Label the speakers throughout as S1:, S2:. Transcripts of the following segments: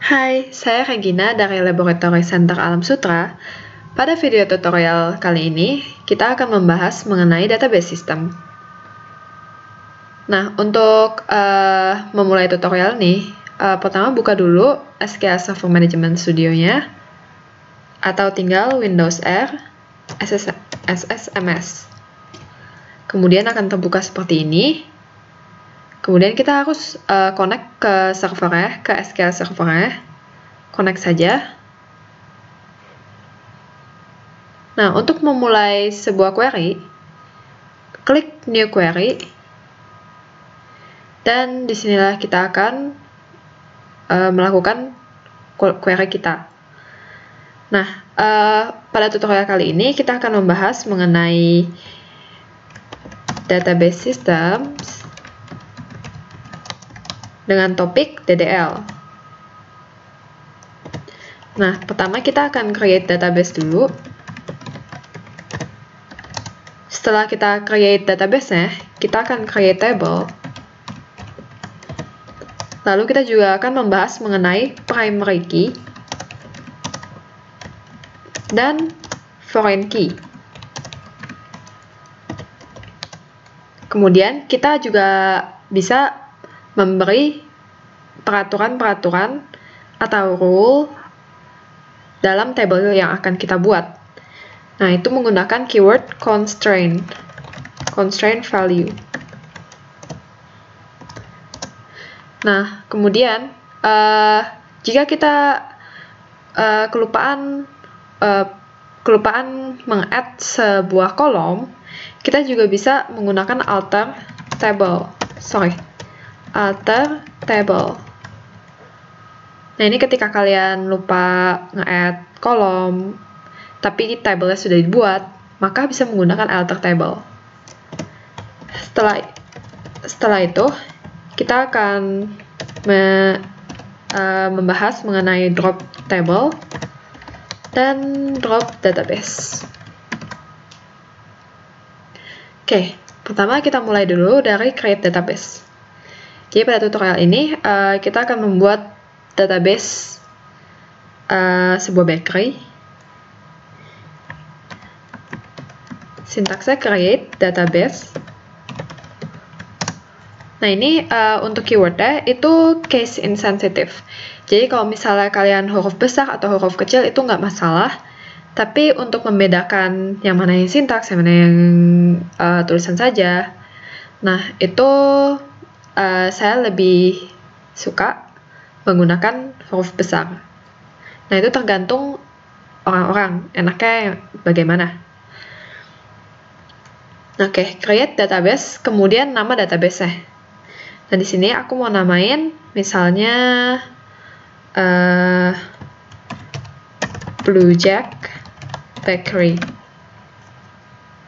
S1: Hai, saya Regina dari Laboratory Center Alam Sutra. Pada video tutorial kali ini, kita akan membahas mengenai database system. Nah, untuk memulai tutorial ini, pertama buka dulu SQL Server Management Studio-nya, atau tinggal Windows R, SSMS. Kemudian akan terbuka seperti ini. Kemudian kita harus connect ke servernya, ke SQL servernya. Connect saja. Nah, untuk memulai sebuah query, klik New Query. Dan disinilah kita akan melakukan query kita. Nah, pada tutorial kali ini kita akan membahas mengenai database systems dengan topik DDL. Nah, pertama kita akan create database dulu. Setelah kita create database-nya, kita akan create table. Lalu kita juga akan membahas mengenai primary key dan foreign key. Kemudian kita juga bisa memberi peraturan-peraturan atau rule dalam table yang akan kita buat. Nah, itu menggunakan keyword constraint value. Nah, kemudian jika kita kelupaan meng-add sebuah kolom, kita juga bisa menggunakan alter table. Nah, ini ketika kalian lupa nge-add kolom, tapi tabelnya sudah dibuat, maka bisa menggunakan alter table. Setelah itu, kita akan membahas mengenai drop table dan drop database. Oke, pertama kita mulai dulu dari create database. Jadi pada tutorial ini kita akan membuat database sebuah bakery. Sintaksnya create database. Nah, ini untuk keywordnya itu case insensitive. Jadi kalau misalnya kalian huruf besar atau huruf kecil itu nggak masalah. Tapi untuk membedakan yang mana yang sintaks, yang mana yang tulisan saja. Nah, itu saya lebih suka menggunakan huruf besar. Nah, itu tergantung orang-orang, enaknya bagaimana. Oke, create database, kemudian nama database-nya. Nah, di sini aku mau namain misalnya Blue Jack Bakery.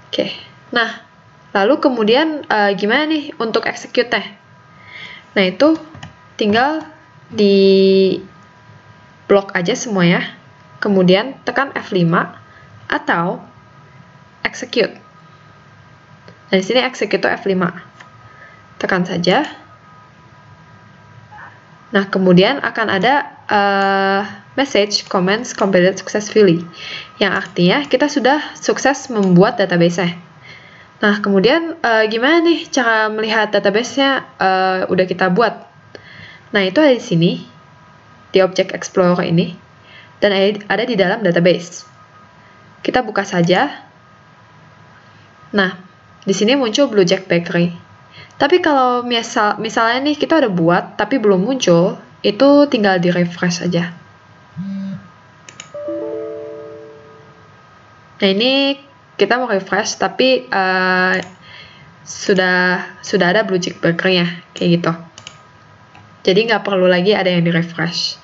S1: Oke, nah lalu kemudian gimana nih untuk execute-nya? Nah, itu tinggal di blok aja semuanya, kemudian tekan F5 atau execute. Nah, di sini execute F5. Tekan saja. Nah, kemudian akan ada message comments completed successfully, yang artinya kita sudah sukses membuat database-nya. Nah, kemudian gimana nih cara melihat database-nya udah kita buat? Nah, itu ada di sini, di Object Explorer ini, dan ada di dalam database. Kita buka saja. Nah, di sini muncul Blue Jack Bakery. Tapi kalau misalnya nih kita udah buat tapi belum muncul, itu tinggal di refresh saja. Nah, ini kita mau refresh tapi sudah ada Blue Jack Bakery-nya, kayak gitu. Jadi nggak perlu lagi ada yang di refresh.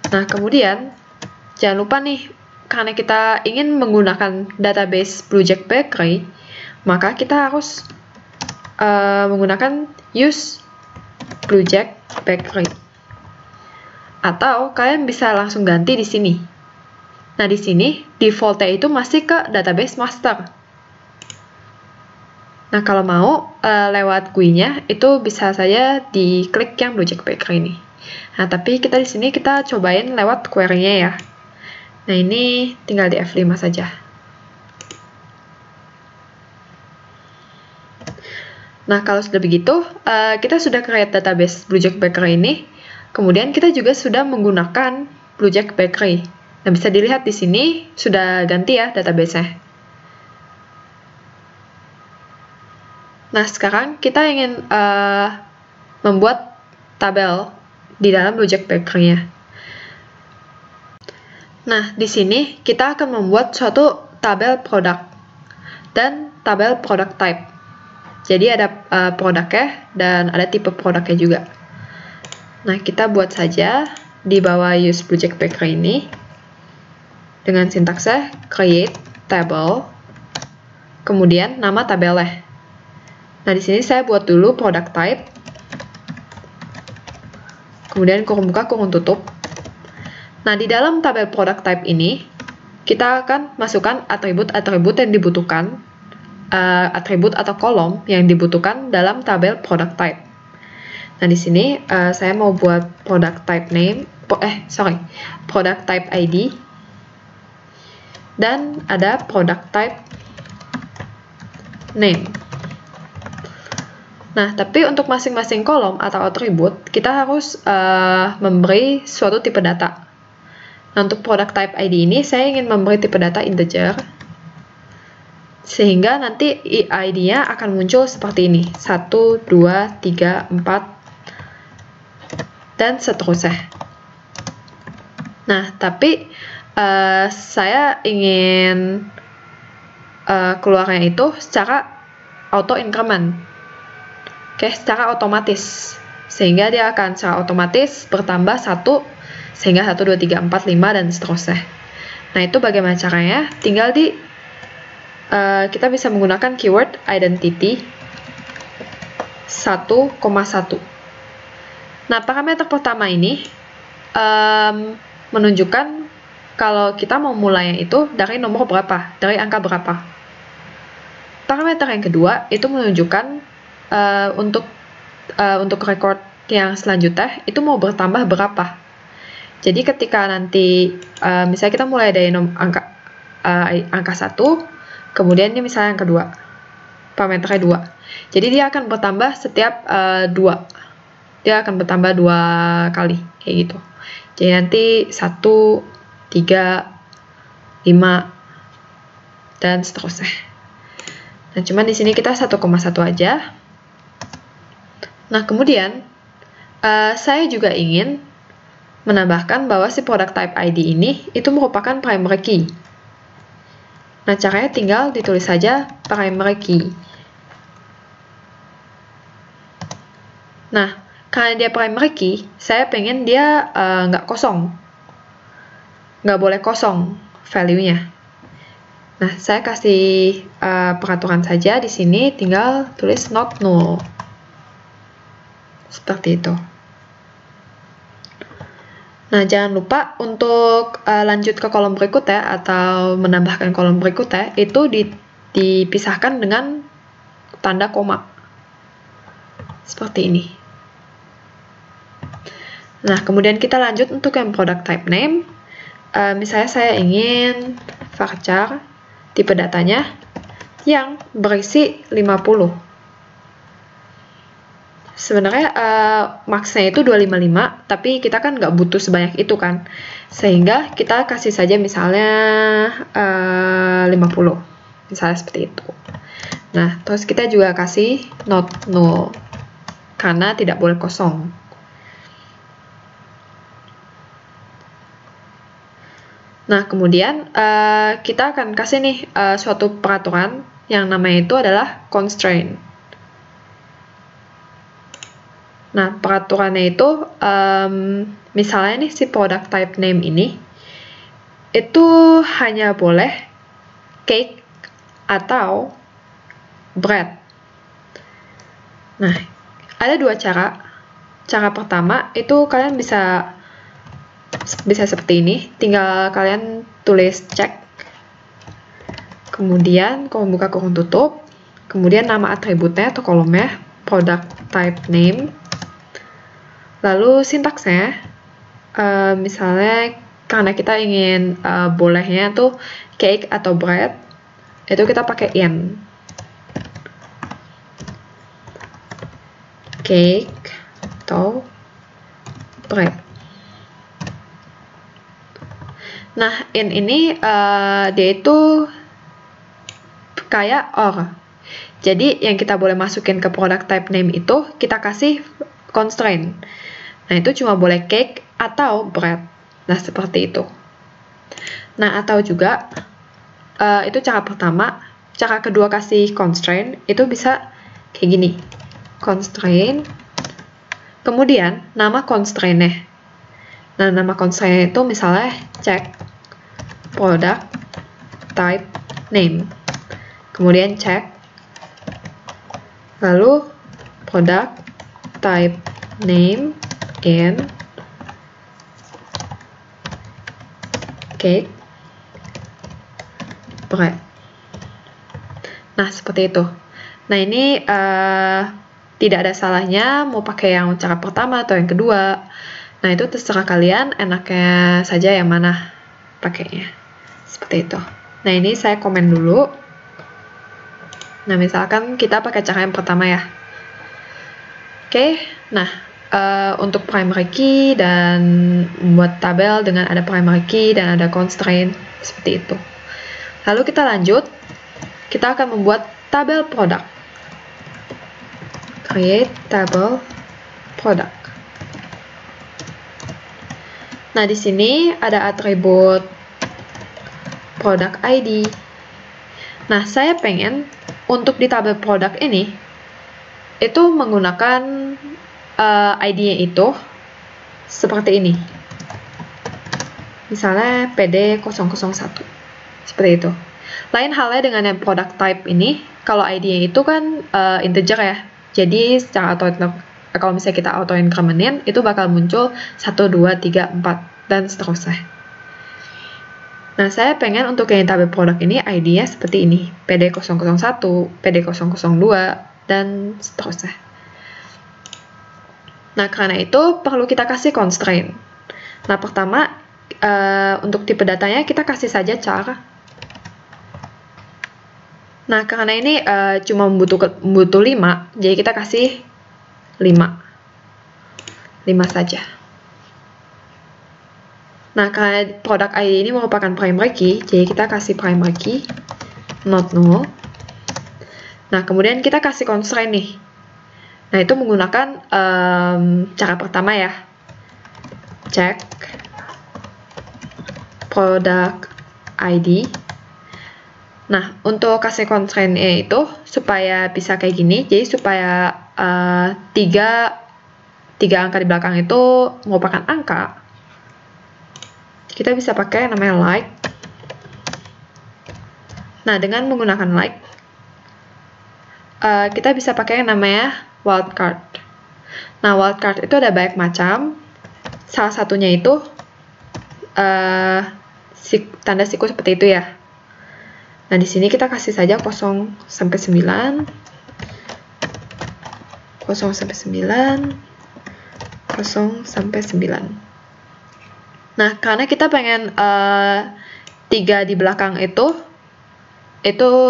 S1: Nah, kemudian jangan lupa nih, karena kita ingin menggunakan database Blue Jack Bakery, maka kita harus menggunakan use Blue Jack Bakery. Atau kalian bisa langsung ganti di sini. Nah, di sini default-nya itu masih ke database master. Nah, kalau mau lewat GUI-nya itu bisa saja diklik yang Blue Jack Bakery ini. Nah, tapi kita di sini kita cobain lewat query-nya ya. Nah, ini tinggal di F5 saja. Nah, kalau sudah begitu, kita sudah create database Bluejack Bakery ini. Kemudian kita juga sudah menggunakan Bluejack Bakery. Nah, bisa dilihat di sini sudah ganti ya database-nya. Nah, sekarang kita ingin membuat tabel di dalam Bluejack Bakery-nya. Nah, di sini kita akan membuat suatu tabel produk dan tabel product type. Jadi ada produknya dan ada tipe produknya juga. Nah, kita buat saja di bawah use Bluejack Bakery ini dengan sintaksnya create table, kemudian nama tabelnya. Nah, di sini saya buat dulu product type, kemudian kurung buka, kurung tutup. Nah, di dalam tabel product type ini, kita akan masukkan atribut-atribut yang dibutuhkan, atribut atau kolom yang dibutuhkan dalam tabel product type. Nah, di sini saya mau buat product type name, product type ID, dan ada product type name. Nah, tapi untuk masing-masing kolom atau atribut, kita harus memberi suatu tipe data. Nah, untuk product type ID ini, saya ingin memberi tipe data integer, sehingga nanti ID-nya akan muncul seperti ini, 1, 2, 3, 4, dan seterusnya. Nah, tapi saya ingin keluarnya itu secara auto increment. Oke, secara otomatis. Sehingga dia akan secara otomatis bertambah 1, sehingga 1, 2, 3, 4, 5, dan seterusnya. Nah, itu bagaimana caranya? Tinggal kita bisa menggunakan keyword identity 1,1. Nah, parameter pertama ini menunjukkan kalau kita mau mulainya itu dari nomor berapa, dari angka berapa. Parameter yang kedua itu menunjukkan untuk record yang selanjutnya itu mau bertambah berapa. Jadi ketika nanti misalnya kita mulai dari angka 1, kemudian ini misalnya yang kedua, parameternya 2. Jadi dia akan bertambah setiap 2. Dia akan bertambah 2 kali, kayak gitu. Jadi nanti 1, 3, 5, dan seterusnya. Nah, cuman di sini kita 1,1 aja. Nah, kemudian saya juga ingin menambahkan bahwa si product type ID ini itu merupakan primary key. Nah, caranya tinggal ditulis saja primary key. Nah, karena dia primary key, saya pengen dia nggak kosong. Nggak boleh kosong value-nya. Nah, saya kasih peraturan saja di sini, tinggal tulis not null. Seperti itu. Nah, jangan lupa untuk lanjut ke kolom berikutnya atau menambahkan kolom berikutnya, itu dipisahkan dengan tanda koma. Seperti ini. Nah, kemudian kita lanjut untuk yang product type name. Misalnya saya ingin varchar tipe datanya yang berisi 50. Sebenarnya max-nya itu 255, tapi kita kan nggak butuh sebanyak itu kan. Sehingga kita kasih saja misalnya 50. Misalnya seperti itu. Nah, terus kita juga kasih not null. Karena tidak boleh kosong. Nah, kemudian kita akan kasih nih suatu peraturan yang namanya itu adalah constraint. Nah, peraturannya itu, misalnya nih si product type name ini, itu hanya boleh cake atau bread. Nah, ada dua cara. Cara pertama, itu kalian bisa seperti ini, tinggal kalian tulis check, kemudian kurung buka kurung tutup, kemudian nama atributnya atau kolomnya, product type name, Lalu sintaksnya, misalnya karena kita ingin bolehnya tuh cake atau bread, itu kita pakai in. Cake atau bread. Nah, in ini dia itu kayak or. Jadi yang kita boleh masukin ke product type name itu kita kasih constraint. Nah, itu cuma boleh cake atau bread. Nah, seperti itu. Nah, atau juga itu cara pertama. Cara kedua kasih constraint itu bisa kayak gini. Constraint, kemudian nama constraint-nya. Nah, nama constraint itu misalnya check product type name, kemudian check, lalu product type name in cake bread. Nah, seperti itu. Nah, ini tidak ada salahnya mau pakai yang cara pertama atau yang kedua. Nah, itu terserah kalian, enaknya saja yang mana pakainya. Seperti itu. Nah, ini saya komen dulu. Nah, misalkan kita pakai cara yang pertama ya. Oke, nah, untuk primary key dan membuat tabel dengan ada primary key dan ada constraint, seperti itu. Lalu kita lanjut, kita akan membuat tabel product. Create table product. Nah, di sini ada atribut product ID. Nah, saya pengen untuk di tabel product ini itu menggunakan ID-nya itu seperti ini. Misalnya PD001. Seperti itu. Lain halnya dengan yang product type ini, kalau ID-nya itu kan integer ya. Jadi secara kalau misalnya kita auto incrementin, itu bakal muncul 1, 2, 3, 4, dan seterusnya. Nah, saya pengen untuk yang tabel produk ini ID-nya seperti ini. PD001, PD002, dan seterusnya. Nah, karena itu perlu kita kasih constraint. Nah, pertama, untuk tipe datanya kita kasih saja char. Nah, karena ini cuma butuh 5, jadi kita kasih 5. 5 saja. Nah, karena product ID ini merupakan primary key, jadi kita kasih primary key, not null. Nah, kemudian kita kasih constraint nih. Nah, itu menggunakan cara pertama ya. Check product ID. Nah, untuk kasih constraint-nya itu supaya bisa kayak gini, jadi supaya tiga angka di belakang itu merupakan angka, kita bisa pakai namanya like. Nah, dengan menggunakan like, kita bisa pakai yang namanya wildcard. Nah, wildcard itu ada banyak macam. Salah satunya itu tanda siku seperti itu ya. Nah, di sini kita kasih saja 0 sampai 9, 0 sampai 9, 0 sampai 9. Nah, karena kita pengen 3 di belakang itu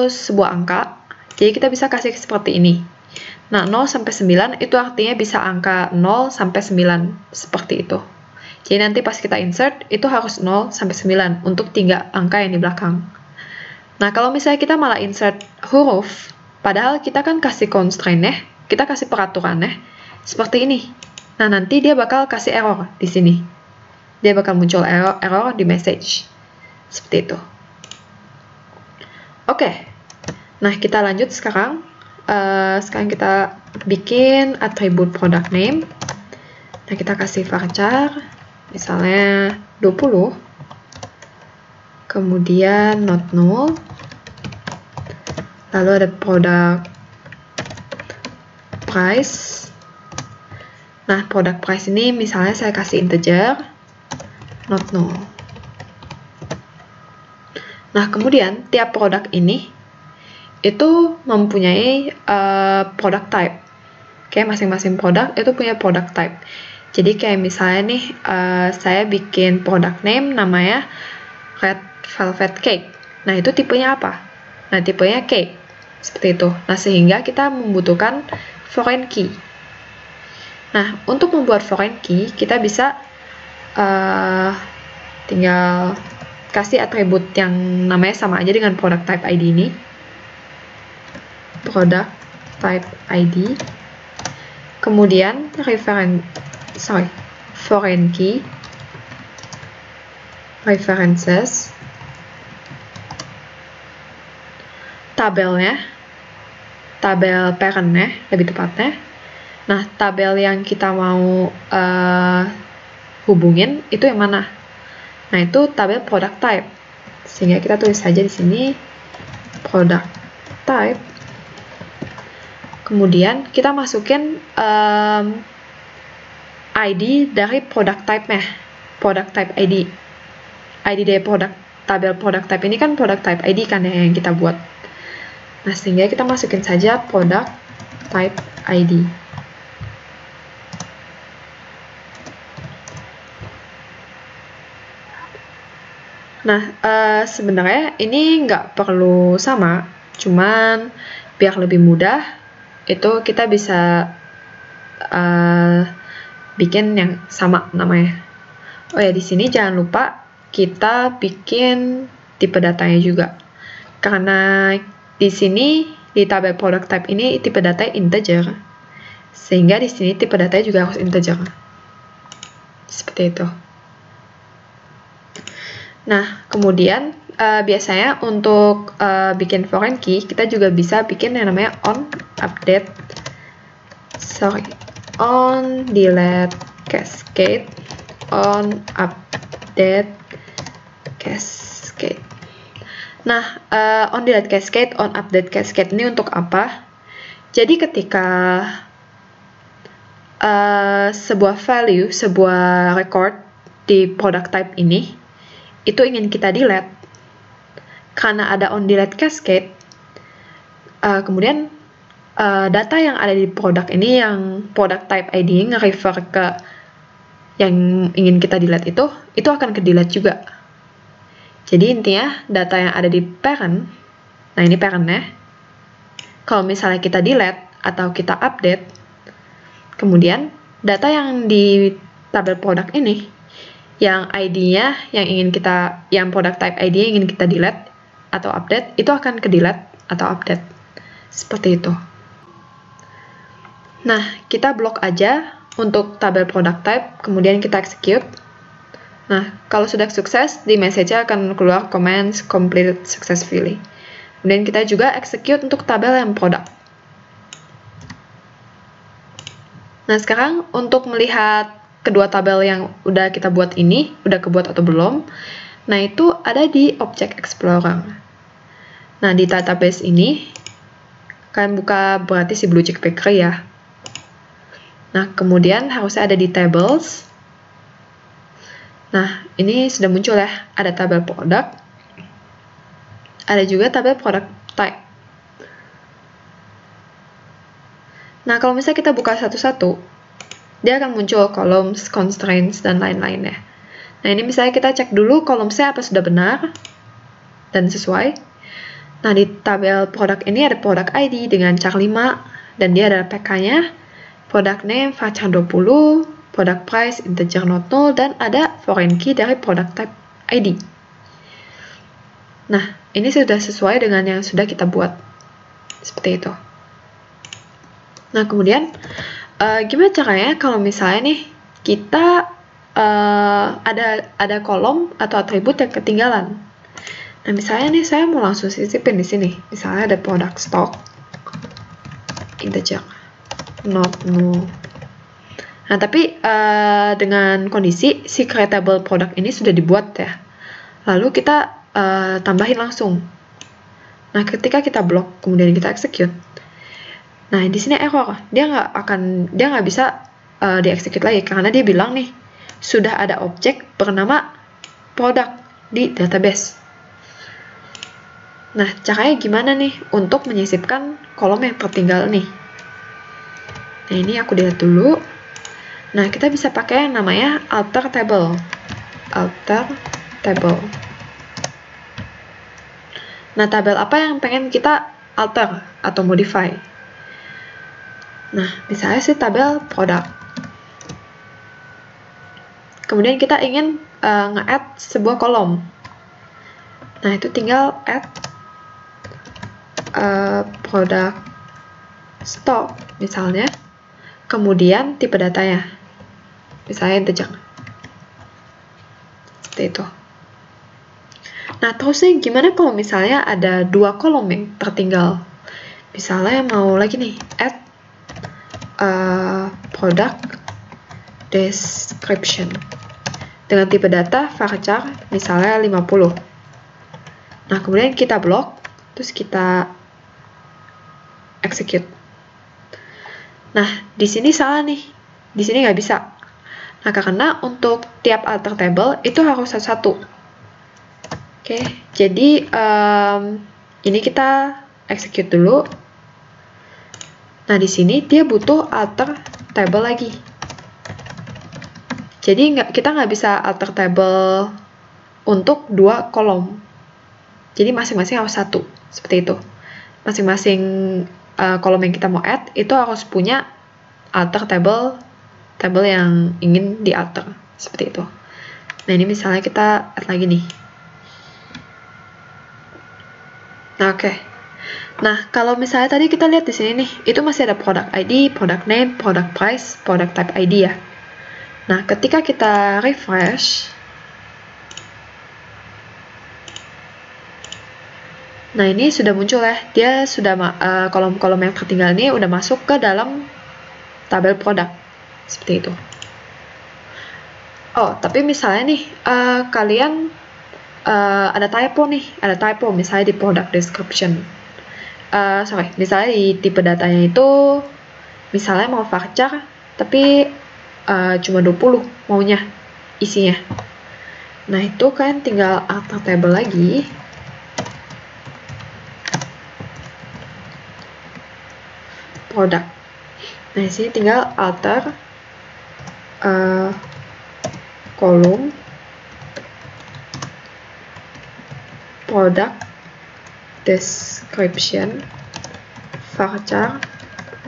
S1: sebuah angka, jadi kita bisa kasih seperti ini. Nah, 0 sampai 9 itu artinya bisa angka 0 sampai 9, seperti itu. Jadi nanti pas kita insert, itu harus 0 sampai 9 untuk 3 angka yang di belakang. Nah, kalau misalnya kita malah insert huruf, padahal kita kan kasih constraint-nya, kita kasih peraturannya, seperti ini. Nah, nanti dia bakal kasih error di sini. Dia bakal muncul error di message. Seperti itu. Oke. Nah, kita lanjut sekarang. Sekarang kita bikin atribut product name. Nah, kita kasih varchar, misalnya 20. Kemudian not null. Lalu ada product price. Nah, product price ini misalnya saya kasih integer, not null. Nah, kemudian tiap produk ini itu mempunyai product type. Oke, masing-masing produk itu punya product type. Jadi kayak misalnya nih, saya bikin product name namanya Red Velvet Cake. Nah, itu tipenya apa? Nah, tipenya cake. Seperti itu. Nah, sehingga kita membutuhkan foreign key. Nah, untuk membuat foreign key, kita bisa tinggal kasih atribut yang namanya sama aja dengan product type ID ini. Product type ID. Kemudian foreign key, references, tabelnya, tabel parentnya lebih tepatnya. Nah, tabel yang kita mau hubungin itu yang mana? Nah, itu tabel product type. Sehingga kita tulis saja di sini product type. Kemudian kita masukin ID dari product type-nya. Product type ID. ID dari tabel product type ini kan product type ID kan yang kita buat. Nah, sehingga kita masukin saja product type ID. Nah, sebenarnya ini nggak perlu sama, cuman biar lebih mudah, itu kita bisa bikin yang sama namanya. Oh ya, di sini jangan lupa kita bikin tipe datanya juga. Karena di sini di tabel product type ini tipe data integer. Sehingga di sini tipe datanya juga harus integer. Seperti itu. Nah, kemudian biasanya untuk bikin foreign key, kita juga bisa bikin yang namanya on delete cascade, on update cascade. Nah, on delete cascade, on update cascade ini untuk apa? Jadi ketika sebuah value, sebuah record di product type ini itu ingin kita delete, karena ada on delete cascade, kemudian data yang ada di produk ini, yang product type ID nge-refer ke yang ingin kita delete itu akan ke delete juga. Jadi intinya data yang ada di parent, nah ini parentnya, kalau misalnya kita delete atau kita update, kemudian data yang di tabel produk ini, yang ID-nya yang product type ID yang ingin kita delete atau update, itu akan ke delete atau update. Seperti itu. Nah, kita blok aja untuk tabel product type, kemudian kita execute. Nah, kalau sudah sukses, di message akan keluar comments completed successfully. Kemudian kita juga execute untuk tabel yang product. Nah, sekarang untuk melihat kedua tabel yang udah kita buat ini, udah kebuat atau belum, nah itu ada di Object Explorer. Nah, di database ini, kalian buka berarti si Blue Check Bakery ya. Nah, kemudian harusnya ada di Tables. Nah, ini sudah muncul ya, ada tabel product, ada juga tabel product type. Nah, kalau misalnya kita buka satu-satu, dia akan muncul columns, constraints, dan lain-lainnya. Nah, ini misalnya kita cek dulu columns-nya apa sudah benar dan sesuai. Nah, di tabel produk ini ada product ID dengan char 5, dan dia ada PK-nya, product name, varchar 20, product price, integer not null, dan ada foreign key dari product type ID. Nah, ini sudah sesuai dengan yang sudah kita buat. Seperti itu. Nah, kemudian gimana caranya kalau misalnya nih kita ada kolom atau atribut yang ketinggalan. Nah, misalnya nih saya mau langsung sisipin di sini. Misalnya ada product stock integer not null. Nah, tapi dengan kondisi si creatable product ini sudah dibuat ya. Lalu kita tambahin langsung. Nah, ketika kita blok kemudian kita execute. Nah, di sini error. Dia nggak bisa di-execute lagi karena dia bilang nih sudah ada objek bernama product di database. Nah, caranya gimana nih untuk menyisipkan kolom yang tertinggal nih? Nah, ini aku delete dulu. Nah, kita bisa pakai yang namanya alter table. Alter table. Nah, tabel apa yang pengen kita alter atau modify? Nah, misalnya sih tabel produk. Kemudian kita ingin nge-add sebuah kolom. Nah, itu tinggal add product stock misalnya. Kemudian tipe datanya. Misalnya integer. Seperti itu. Nah, terusnya gimana kalau misalnya ada 2 kolom yang tertinggal? Misalnya mau lagi nih, add product description dengan tipe data varchar misalnya 50. Nah, kemudian kita blok, terus kita execute. Nah, di sini salah nih. Di sini nggak bisa. Nah, karena untuk tiap alter table itu harus satu-satu. Oke, jadi ini kita execute dulu. Nah, di sini dia butuh alter table lagi. Jadi kita nggak bisa alter table untuk 2 kolom. Jadi masing-masing harus satu, seperti itu. Masing-masing kolom yang kita mau add itu harus punya alter table yang ingin di-alter, seperti itu. Nah, ini misalnya kita add lagi nih. Nah, oke. Nah, kalau misalnya tadi kita lihat di sini nih, itu masih ada product ID, product name, product price, product type ID ya. Nah, ketika kita refresh, nah ini sudah muncul ya, dia sudah kolom-kolom yang tertinggal ini udah masuk ke dalam tabel produk, seperti itu. Oh, tapi misalnya nih, kalian ada typo misalnya di product description. Misalnya di tipe datanya itu, misalnya mau varchar, tapi cuma 20 maunya isinya. Nah, itu kan tinggal alter table lagi. Produk. Nah, di sini tinggal alter kolom product description varchar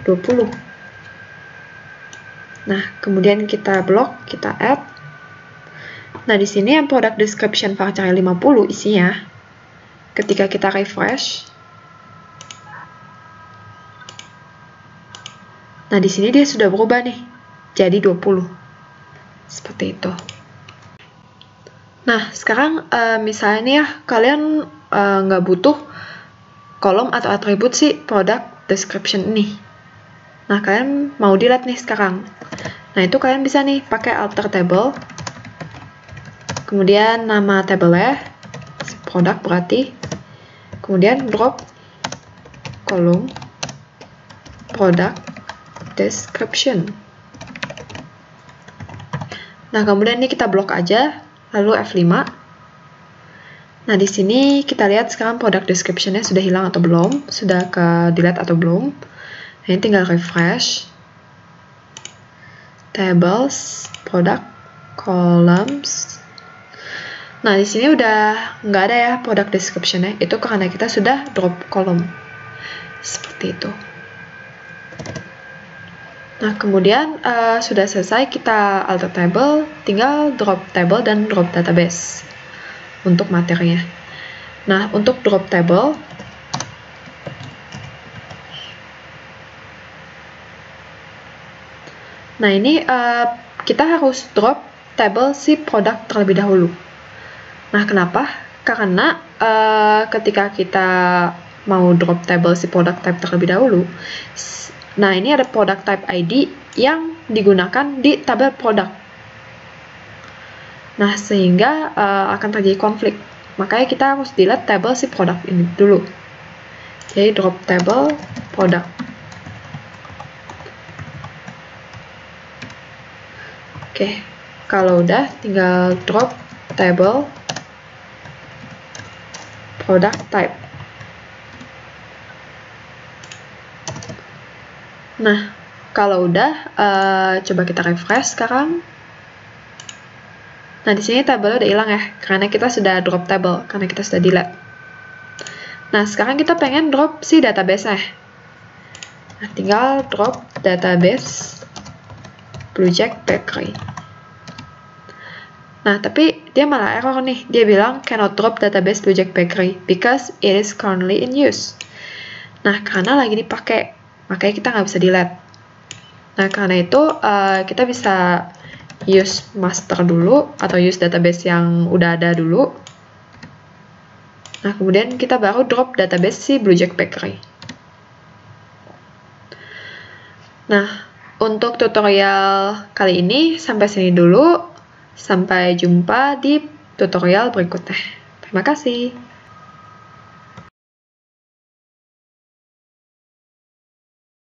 S1: 20. Nah, kemudian kita blok, kita add. Nah, di sini yang product description varchar 50 isinya. Ketika kita refresh, nah di sini dia sudah berubah nih, jadi 20. Seperti itu. Nah, sekarang misalnya nih ya, kalian nggak butuh kolom atau atribut si product description ini. Nah, kalian mau delete nih sekarang. Nah, itu kalian bisa nih pakai alter table. Kemudian nama table-nya produk berarti. Kemudian drop kolom product description. Nah, kemudian ini kita blok aja, lalu F5. Nah, di sini kita lihat sekarang product description-nya sudah hilang atau belum, sudah ke delete atau belum. Nah, ini tinggal refresh. Tables, product, columns. Nah, di sini udah nggak ada ya product description-nya, itu karena kita sudah drop kolom. Seperti itu. Nah, kemudian sudah selesai kita alter table, tinggal drop table dan drop database untuk materinya. Nah, untuk drop table, nah ini kita harus drop table si produk terlebih dahulu. Nah, kenapa? Karena ketika kita mau drop table si product type terlebih dahulu, nah ini ada product type ID yang digunakan di tabel produk. Nah, sehingga akan terjadi konflik. Makanya kita harus delete table si produk ini dulu. Jadi drop table produk. Oke, kalau udah tinggal drop table product type. Nah, Kalau udah, coba kita refresh sekarang. Nah, di sini tabelnya udah hilang ya, karena kita sudah drop table, karena kita sudah delete. Nah, sekarang kita pengen drop si database-nya. Nah, tinggal drop database Blue Jack Bakery. Nah, tapi dia malah error nih. Dia bilang cannot drop database Blue Jack Bakery because it is currently in use. Nah, karena lagi dipakai, makanya kita nggak bisa delete. Nah, karena itu kita bisa use master dulu atau use database yang udah ada dulu. Nah, kemudian kita baru drop database si Blue Jack Bakery. Nah, untuk tutorial kali ini sampai sini dulu. Sampai jumpa di tutorial berikutnya. Terima kasih.